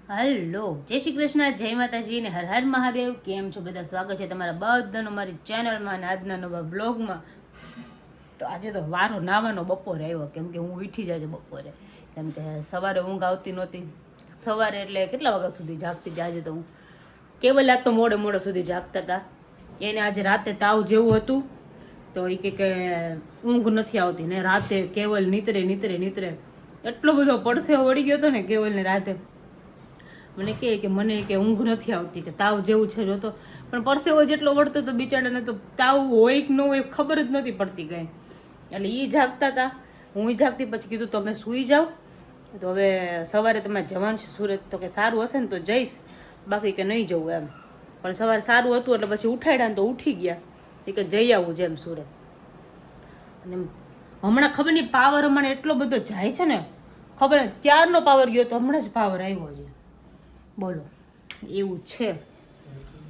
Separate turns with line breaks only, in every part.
Hello, જય શ્રી કૃષ્ણ, જય માતાજી ને હર હર મહાદેવ. કેમ છો બધા? સ્વાગત છે તમારા બધાનું મારી ચેનલમાં અને આજના નવા બ્લોગમાં. તો આજે તો વારો નાવાનો બપોરે આવ્યો, કેમ કે હું ઉઠી જાય બપોરે, કેમ કે સવારે ઊંઘ આવતી નહોતી. સવારે એટલે કેટલા વાગ્યા સુધી જાગતી હતી આજે તો હું, કેવલ આજ તો મોડે સુધી જાગતા હતા. એને આજે રાતે તાવ જેવું હતું તો એ કે ઊંઘ નથી આવતી ને રાતે કેવલ નીતરે એટલો બધો પડસેવો વળી ગયો હતો ને કેવલને રાતે. મને કે મને કે ઊંઘ નથી આવતી, કે તાવ જેવું છે જોતો, પણ પરસેવો જેટલો વળતો તો બિચારાને તો તાવ હોય કે ન હોય ખબર જ નથી પડતી કઈ. એટલે એ જાગતા હતા, હું જાગતી. પછી કીધું તમે સૂઈ જાઓ, તો હવે સવારે તમારે જવાનું છે સુરત, તો કે સારું હશે ને તો જઈશ, બાકી કે નહીં જવું એમ. પણ સવારે સારું હતું એટલે પછી ઉઠાડ્યા ને તો ઉઠી ગયા, એ કે જઈ આવું છે એમ સુરત. અને હમણાં ખબર નહીં પાવર હમણાં એટલો બધો જાય છે ને, ખબર નહીં ત્યારનો પાવર ગયો તો હમણાં જ પાવર આવ્યો છે. બોલો એવું છે.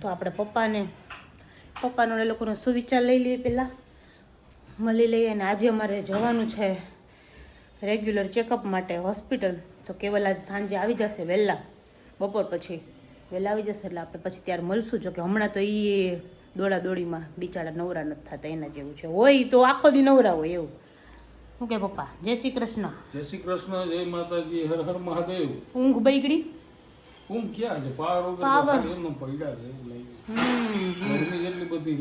તો આપણે પપ્પાનો એ લોકોનો સુવિચાર લઈ લઈએ, પહેલાં મળી લઈએ. અને આજે અમારે જવાનું છે રેગ્યુલર ચેકઅપ માટે હોસ્પિટલ. તો કેવલ આજે સાંજે આવી જશે વહેલા, બપોર પછી વહેલા આવી જશે, એટલે આપણે પછી ત્યારે મળશું. જો કે હમણાં તો એ દોડાદોડીમાં બિચારા નવરા નથી થતા, એના જેવું છે. હોય તો આખો દી નવરા હોય એવું. શું કે પપ્પા? જય શ્રી કૃષ્ણ.
જય શ્રી કૃષ્ણ, જય માતાજી, હર હર મહાદેવ.
ઊંઘ બગડી?
ઊંઘ ક્યાં છે? પાવર એમનો પડ્યા છે. ગરમી જેટલી બધી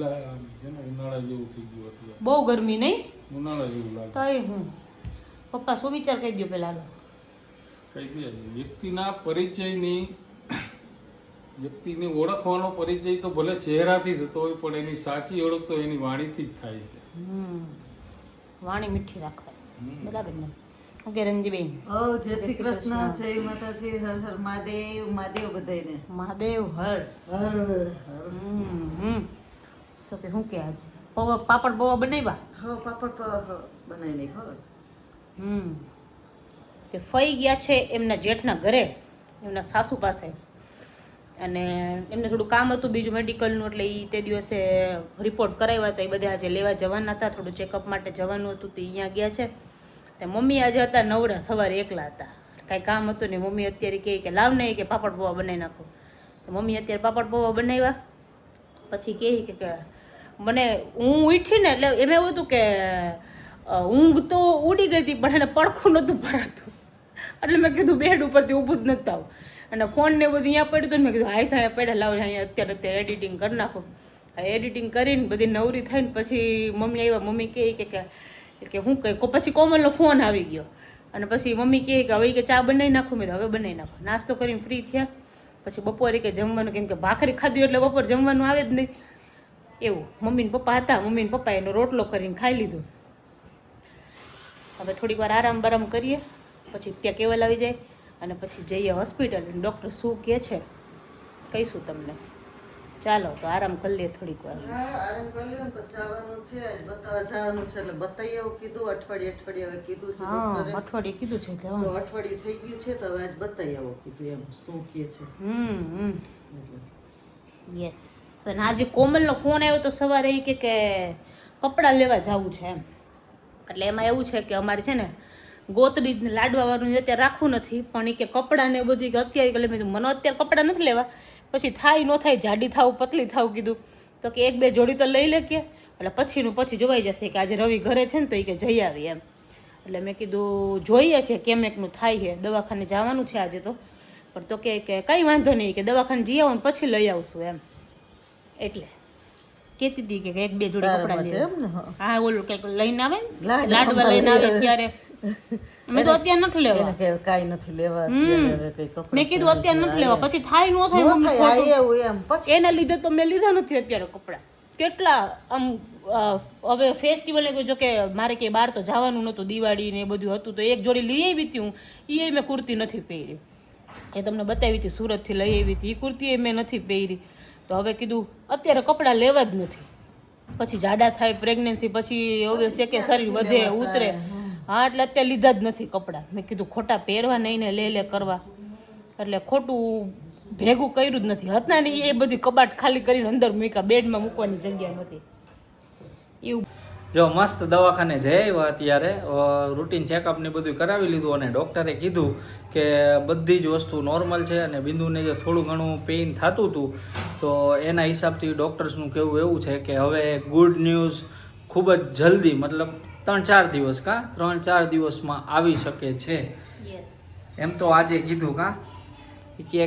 છે ને, ઉનાળા જેવું થઈ ગયું હતું.
બહુ ગરમી નહીં?
ઉનાળા જેવું લાગે.
તઈ હું પપ્પા શું વિચાર કહી દો પેલા?
કઈ દે વ્યક્તિને ઓળખવાનો પરિચય તો ભલે ચહેરાથી થતો હોય, પણ એની સાચી ઓળખ તો એની વાણીથી જ થાય છે.
વાણી મીઠી રાખવાય, બરાબર ને? ઓકે રંજીબેન.
જય શ્રી કૃષ્ણ, જય માતાજી, હર હર મહાદેવ. મહાદેવ બધાને
મહાદેવ હર
હર.
તો કે શું કે આજે પાપડ પૌવા બનાવ્યા?
હા, પાપડ તો બનાવી નહીં ખબર.
તે ફઈ ગયા છે એમના જેઠના ઘરે, એમના સાસુ પાસે, અને એમને થોડું કામ હતું બીજું મેડિકલનું, એટલે એ તે દિવસે રિપોર્ટ કરાવ્યા હતા. એ બધા આજે લેવા જવાના હતા, થોડું ચેકઅપ માટે જવાનું હતું, તો અહીંયા ગયા છે. તે મમ્મી આજે હતા નવરા, સવારે એકલા હતા, કાંઈ કામ હતું ને. મમ્મી અત્યારે કહે કે લાવ નહીં કે પાપડ પૌવા બનાવી નાખો. તો મમ્મી અત્યારે પાપડ પૌવા બનાવ્યા. પછી કહે કે મને હું ઉઠી ને એટલે એમ એવું હતું કે ઊંઘ તો ઉડી ગઈ હતી, પણ એને પડખું નહોતું ભરાતું. એટલે મેં કીધું બેડ ઉપરથી ઊભું જ નથી આવું. અને ફોન ને બધું અહીંયા પડ્યું હતું, મેં કીધું હાય સાહેબ પડ્યા, લાવ અહીંયા અત્યારે એડિટિંગ કરી નાખો. એડિટિંગ કરીને બધી નવરી થઈને પછી મમ્મી આવ્યા. મમ્મી કહે કે હું કહે, પછી કોમલનો ફોન આવી ગયો. અને પછી મમ્મી કહે કે હવે કે ચા બનાવી નાખું. મેં હવે બનાવી નાખો. નાસ્તો કરીને ફ્રી થયા. પછી બપોરે કે જમવાનું, કેમ કે ભાખરી ખાધી એટલે બપોર જમવાનું આવે જ નહીં એવું. મમ્મી ને પપ્પા હતા, મમ્મી ને પપ્પા એનો રોટલો કરીને ખાઈ લીધું. હવે થોડીક વાર આરામ બારામ કરીએ, પછી ત્યાં કેવલ આવી જાય, અને પછી જઈએ હોસ્પિટલ. ડૉક્ટર શું કહે છે કહીશું તમને. ચાલો તો આરામ કરી લઈએ થોડીક વાર.
આરામ કરી લ્યો ને પછી જવાનું છે, બતાવવા જવાનું છે, એટલે બતાવી આવું કીધું. અઠવાડિયે હવે કીધું છે ડોક્ટરે.
અઠવાડિયે કીધું છે એટલે
તો અઠવાડિયું થઈ ગયું છે, તો હવે આજ બતાવી આવો કીધું. એમ શું કહે છે.
યસ. અને આજે કોમલનો ફોન આવ્યો તો સવારે, એ કે કપડાં લેવા જવું છે એમ. એટલે એમાં એવું છે કે અમારે છે ને ગોતડી લાડવા વાળું અત્યારે રાખવું નથી, પણ એ કે કપડાં ને બધું કે અત્યારે મેં મને અત્યારે કપડાં નથી લેવા, પછી થાય ન થાય, જાડી થાવ પતલી થાવ કીધું. તો કે એક બે જોડી તો લઈ લે કે, એટલે પછી જોવાઈ જશે કે આજે રવિ ઘરે છે ને, તો એ કે જઈ આવી એમ. એટલે મેં કીધું જોઈએ છે કેમ એકનું થાય છે, દવાખાને જવાનું છે આજે તો. પણ તો કે કંઈ વાંધો નહીં, કે દવાખાને જઈ આવો ને પછી લઈ આવશું એમ. એટલે કેતી હતી કે એક બે જોડી કપડાં લે. હા, ઓલું કંઈક લઈને આવે ને, લાડવા લઈને આવે ત્યારે મેં તો અત્યારે નથી લેવા,
કાઈ નથી લેવા.
મેં કીધું અત્યારે નથી લેવા, પછી થાય ન થાય
પછી
એના લીધે તો મેં લીધા નથી અત્યારે કપડાં. કેટલા આમ હવે ફેસ્ટિવલ ને જો કે મારે કે બહાર તો જવાનું નહોતું, દિવાળી ને બધું હતું, તો એક જોડી લઈ આવી હતી હું. એ મેં કુર્તી નથી પહેરી, એ તમને બતાવી હતી, સુરતથી લઈ આવી હતી. એ કુર્તી મેં નથી પહેરી. તો હવે કીધું અત્યારે કપડાં લેવા જ નથી, પછી જાડા થાય, પ્રેગ્નન્સી પછી હવે છે કે શરીર વધે ઉતરે. હા, એટલે અત્યારે લીધા જ નથી કપડાં. મેં કીધું ખોટા પહેરવા નહીં ને લે કરવા, એટલે ખોટું ભેગું કર્યું જ નથી. હતા ને એ બધી કબાટ ખાલી કરીને અંદર મૂક્યા, બેડમાં મૂકવાની જગ્યા નથી એવું.
જો મસ્ત દવાખાને જઈ આવ્યા અત્યારે, રૂટીન ચેકઅપ ને બધું કરાવી લીધું અને ડૉક્ટરે કીધું કે બધી જ વસ્તુ નોર્મલ છે અને બિંદુને જે થોડું ઘણું પેઇન થતું હતું તો એના હિસાબથી ડૉક્ટર્સનું કહેવું એવું છે કે હવે ગુડ ન્યૂઝ ખૂબ જ જલ્દી, મતલબ 3-4 દિવસ 3-4 દિવસમાં આવી શકે છે. એમ તો આજે કીધું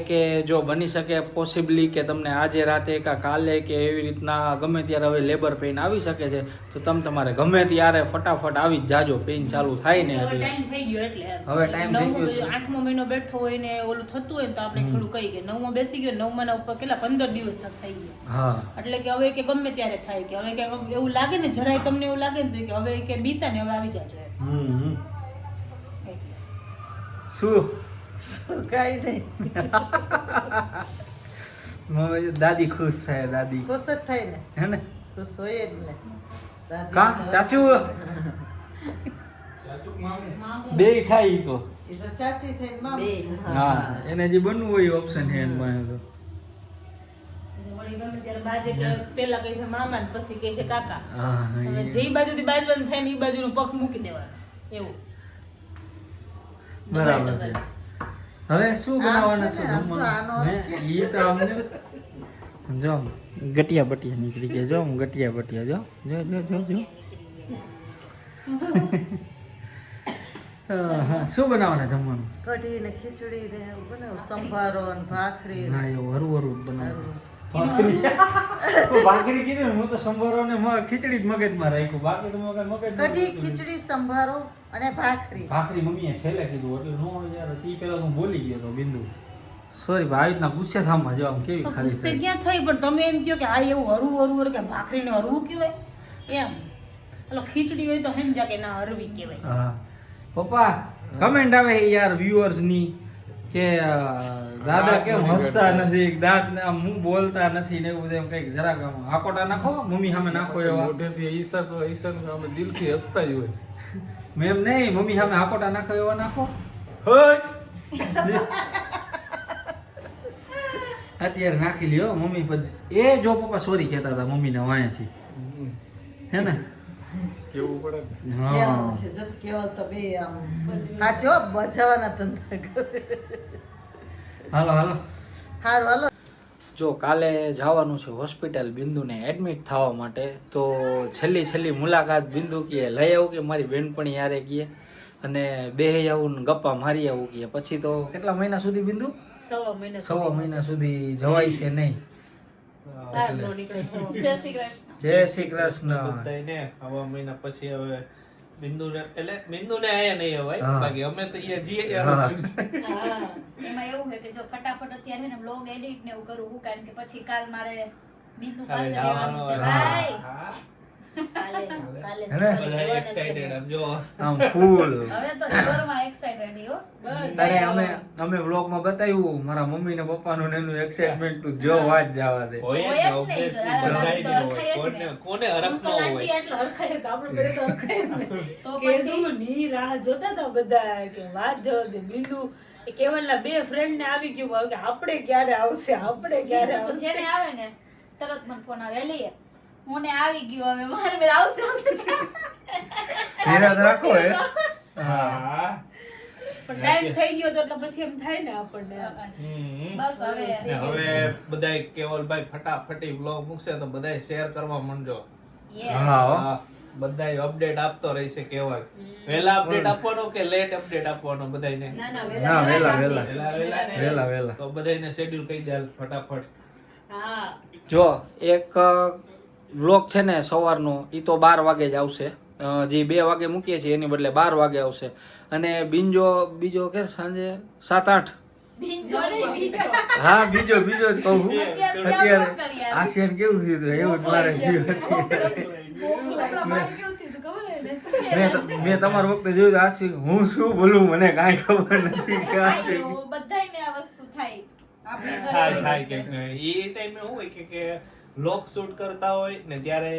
કે જો બની શકે પોસિબલી કે તમને આજે રાતે કે કાલે કે એવી રીતના ગમે ત્યારે હવે લેબર પેઇન આવી શકે છે, તો તમે તમારે ગમે ત્યારે ફટાફટ આવી જ જાજો, પેઇન ચાલુ થાય ને એટલે
ટાઈમ થઈ ગયો એટલે
હવે ટાઈમ થઈ ગયો છે.
8મો મહિનો બેઠો હોય ને ઓલું થતું હોય ને તો આપણે થોડું કહી કે 9મો બેસી ગયો, 9મા ઉપર કેટલા 15 દિવસ થઈ ગયા.
હા
એટલે કે હવે કે ગમે ત્યારે થાય કે હવે કે એવું લાગે ને જરાય તમને એવું લાગે ને તો કે હવે કે બીતા ને હવે આવી જાજો એમ.
શું
કાંઈ નહીં.
દાદી ખુશ થાય, દાદી
ખુશ જ થાય ને,
હે ને?
ખુશ હોય જ ને. દાદી
કા ચાચુ બે થાય ઈ તો.
એ તો ચાચી થઈને મામી.
હા એને જે બનવું હોય ઓપ્શન છે એની પાસે તો.
વળી ગમે ત્યારે બાજે કે પેલા કહે છે મામા ને પછી કહે છે કાકા.
હા
હવે જે બાજુથી બાજવાનું થાય ને એ બાજુનો પક્ષ મૂકી દેવાનો એવું.
બરાબર છે. હવે શું બનાવવાના છો જમવાનું? એ તો અમને જો ગટિયા બટિયા નીકળી ગયા, જો ગટિયા બટિયા જો જો જો જો જો હા શું બનાવવાના જમવાનું?
કઢી ને ખીચડી ને એવું બનાવું, સંભારો ને ભાખરી ને.
હા એવું હરું હરું બનાવવાનું. ભાખરી કીધું હું તો સંભારો ને ખીચડી જ મગજમાં રાખ્યું, બાકી તો મગજ
કઢી ખીચડી સંભારો અને ભાખરી.
ભાખરી મમ્મીએ છેલ્લે કીધું એટલે નો યાર તી પેલા હું બોલી ગયો તો બિંદુ, સોરી ભાઈ, આવી રીતના ગુસ્સે થામવા જો આમ કેવી ખાલી
ગુસ્સે ક્યાં થઈ, પણ તમે એમ કહો કે આ એવું હરવું હરવું કે ભાખરીને હરવું કહેવાય એમ. એટલે ખીચડી હોય તો સમજા કે ના હરવી કહેવાય.
હા પપ્પા કમેન્ટ આવે યાર વ્યુઅર્સ ની કે દાદા કેમ હસતા નથી, દાંત આમ હું બોલતા નથી ને એવું બધું એમ કઈક જરાક આમ આકોટા નાખો મમ્મી સામે નાખો એવા.
મોઢેથી ઈશા અમે દિલથી હસતા જ હોય.
મેમ નહીં, મમ્મી સામે આકોટા નાખો એવા નાખો.
હોય
અત્યારે નાખી લ્યો મમ્મી પછી એ જો પપ્પા સોરી કહેતા હતા મમ્મીને વાંયથી, હે ને?
કેવું પડે.
હા
કેવું છે જત કેવલ તો બે આમ સાચો બચાવવાના ધંધા કરે.
હાલો હાલો
હારું હાલો.
જો કાલે જવાનું છે હોસ્પિટલ બિંદુને એડમિટ થવા માટે, તો છેલ્લી મુલાકાત બિંદુ કહે લઈ આવું કે મારી બેનપણી યારે કહે અને બેહી આવું ને ગપ્પા મારી આવું કહે. પછી તો કેટલા મહિના સુધી બિંદુ? 6 મહિના સુધી જવાય છે નહીં. જય શ્રી કૃષ્ણ.
બધાયને આવા મહિના પછી હવે બિંદુને આયા નહીં અવાય, બાકી અમે તો અહીંયા જઈએ
એમાં એવું છે કે જો ફટાફટ અત્યારે ને બ્લોગ એડિટ ને એવું કરું હું, કારણ કે પછી કાલ મારે બિંદુ પાસે રહેવાનું છે ભાઈ.
બધા એક્સાઇટેડ આમ જો
આમ ફૂલ.
હવે તો ઘરમાં એક્સાઇટેડ હો.
અરે અમે વ્લોગમાં બતાવ્યું મારા મમ્મી ને પપ્પાનું ને એનું એક્સાઇટમેન્ટ તું જો વાત જવા દે.
હોય
હોય જ
જ
નહીં,
ને,
દાદા દાદી તો
બધાયને
હરખાય જ
હોય.
ને.
કોને હરખ ન હોય.
તો પછી
ની રાહ જોતા હતા બધા કે વાત જવા દે બિંદુ એ કેવલના બે ફ્રેન્ડ ને આવી ગયું કે આપણે ક્યારે આવશે
તો જેને આવે ને તરત મને ફોન આવે લઈએ હું ને આવી ગયો હવે મારે બે આવશે
ધીરજ રાખો હે.
હા
પણ ટાઈમ થઈ ગયો તો એટલે પછી એમ થાય ને આપણને.
બસ હવે
ને હવે બધાય કેવલભાઈ ફટાફટી બ્લોગ મૂકશે તો બધાય શેર કરવા માંડજો.
યસ
હા હો.
બધાય અપડેટ આપતો રહેશે કેવલ. વહેલા અપડેટ આપવાનો કે લેટ અપડેટ આપવાનો બધાયને?
ના ના
ના વેલા
વહેલા
વેલા.
તો બધાયને શેડ્યુલ કહી દે ફટાફટ.
હા
જો એક વ્લોગ છે ને સવારનો એ તો 12 વાગે જ આવશે, જે 2 વાગે મૂકીએ છીએ એની બદલે 12 વાગે આવશે. અને બીજો કે સાંજે 7-8.
બીજો નહીં બીજો
હા બીજો જ કહું છું.
અત્યારે
અત્યારે આસિયાન કેવું થયું હતું એવું જ મારે થયું હતું.
આપણા મારે કેવું થયું હતું ખબર હે ને
મેં તમારા વખતે જોયું આશી હું શું બોલું મને કાંઈ ખબર નથી કે આશી
બધાયને આ વસ્તુ થાય આપણે
થાય કે એ ટાઈમે શું હોય કે વ્લોગ શૂટ કરતા હોય ને ત્યારે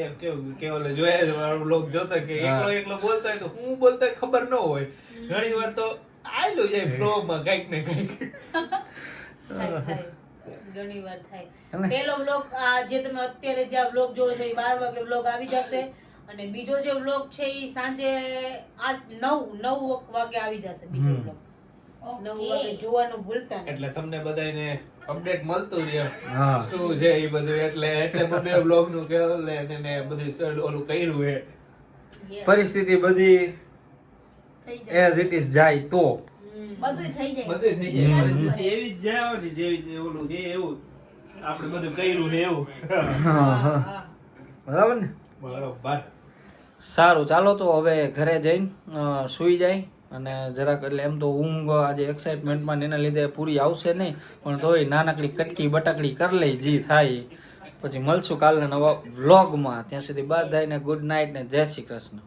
કેવલ જોયા વ્લોગ જોતો કે એકલો બોલતો હોય તો હું બોલતો હોય ખબર ન હોય. ઘણી વાર તો આયલો જાય ફ્લો માં કઈક ને કઈક.
ઘણી વાર થાય. પેલો વ્લોગ જે તમે અત્યારે જે વ્લોગ જોવો છો એ 12 વાગે વ્લોગ આવી જશે અને બીજો જે વ્લોગ છે એ સાંજે 9 વાગે આવી જશે બીજો વ્લોગ 9 વાગે જોવાનું ભૂલતા નહીં.
એટલે તમને બધાને અપડેટ મળતું રહે
હા.
શું છે એ બધું એટલે મમ્મી બ્લોગ નું કે ને બધું ઓલું કર્યું છે.
Yes.
પરિસ્થિતિ બધી
થઈ જાય
એઝ ઇટ ઇઝ જાય તો
બધું થઈ જાય
બધું થઈ જાય પરિસ્થિતિ એવી જ જાય ને જેવી ઓલું છે એવું આપણે બધું કર્યું છે એવું.
બરાબર ને.
બરોબર.
સારું ચાલો તો હવે ઘરે જઈને સૂઈ જાય અને જરાક એટલે એમ તો ઊંઘ આજે એક્સાઇટમેન્ટમાં એના લીધે પૂરી આવશે નહીં પણ તોય નાનકડી કટકી બટાકડી કરી લઈ જી થાય પછી મળશું કાલના નવા વ્લોગમાં. ત્યાં સુધી બધાને ગુડ નાઇટ ને જય શ્રી કૃષ્ણ.